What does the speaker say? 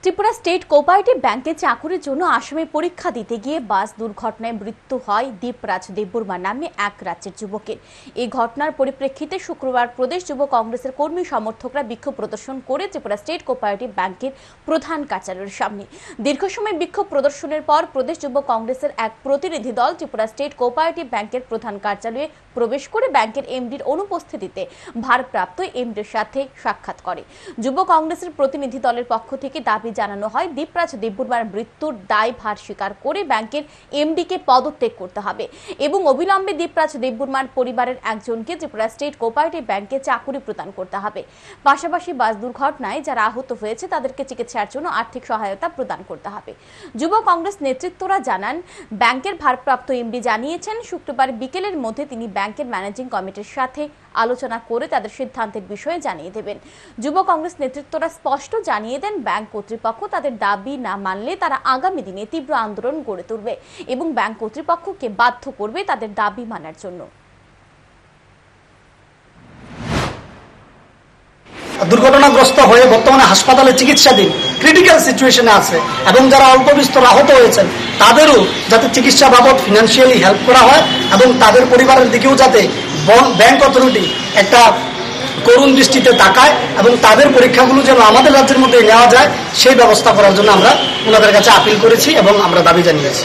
Tripura state cooperative ব্যাংকে চাকুরির জন্য আসামে পরীক্ষা দিতে গিয়ে বাস দুর্ঘটনায় মৃত্যু হয় দীপরাজ দেববর্মা নামে এক রাজ্যের যুবকের। এই ঘটনার পরিপ্রেক্ষিতে শুক্রবার প্রদেশ যুব কংগ্রেসের কর্মী সমর্থকরা বিক্ষোভ প্রদর্শন করে ত্রিপুরা স্টেট কোঅপারেটিভ ব্যাংকের প্রধান কার্যালয়ের সামনে। দীর্ঘ সময় বিক্ষোভ প্রদর্শনের পর প্রদেশ যুব কংগ্রেসের এক প্রতিনিধি দল ত্রিপুরা স্টেট কোঅপারেটিভ ব্যাংকের প্রধান কার্যালয়ে প্রবেশ করে ব্যাংকের এমডির অনুপস্থিতিতে ভারপ্রাপ্ত এমডির সাথে সাক্ষাৎ করে। যুব কংগ্রেসের প্রতিনিধি দলের পক্ষ থেকে দাবি জানানো হয় দীপরাজ দেববর্মার মৃত্যুর দায়ভার স্বীকার করে ব্যাংকের এমডিকে পদত্যাগ করতে হবে এবং অবিলম্বে দীপরাজ দেববর্মার পরিবারের একজনকে ত্রিপুরা স্টেট কোঅপারেটিভ ব্যাংকে চাকুরি প্রদান করতে হবে। পাশাপাশি বাস দুর্ঘটনায় যারা আহত হয়েছে তাদেরকে চিকিৎসার জন্য আর্থিক সহায়তা প্রদান করতে হবে। যুব কংগ্রেস নেতৃত্বরা জানান, ব্যাংকের ভারপ্রাপ্ত এমডি জানিয়েছেন শুক্রবার বিকেলের মধ্যে তিনি ব্যাংকের ম্যানেজিং কমিটির সাথে আলোচনা করে তাদের সিদ্ধান্তের বিষয়ে জানিয়ে দেবেন। যুব কংগ্রেস নেতৃত্বরা স্পষ্ট জানিয়ে দেন, ব্যাংক কর্তৃপক্ষ তাদের দাবি না মানলে তারা আগামী দিনে তীব্র আন্দোলন গড়ে তুলবে এবং ব্যাংক কর্তৃপক্ষকে বাধ্য করবে তাদের দাবি মানার জন্য। দুর্ঘটনাগ্রস্ত হয়ে বর্তমানে হাসপাতালে চিকিৎসাধীন ক্রিটিক্যাল সিচুয়েশনে আছে এবং যারা অল্প বিস্তর আহত হয়েছেন তাদেরও যাতে চিকিৎসা বাবদ ফিনান্সিয়ালি হেল্প করা হয় এবং তাদের পরিবারের দিকেও যাতে ব্যাংক অথরিটি একটা করুণ দৃষ্টিতে তাকায় এবং তাদের পরীক্ষাগুলো যেন আমাদের রাজ্যের মধ্যে নেওয়া যায় সেই ব্যবস্থা করার জন্য আমরা ওনাদের কাছে আপিল করেছি এবং আমরা দাবি জানিয়েছি।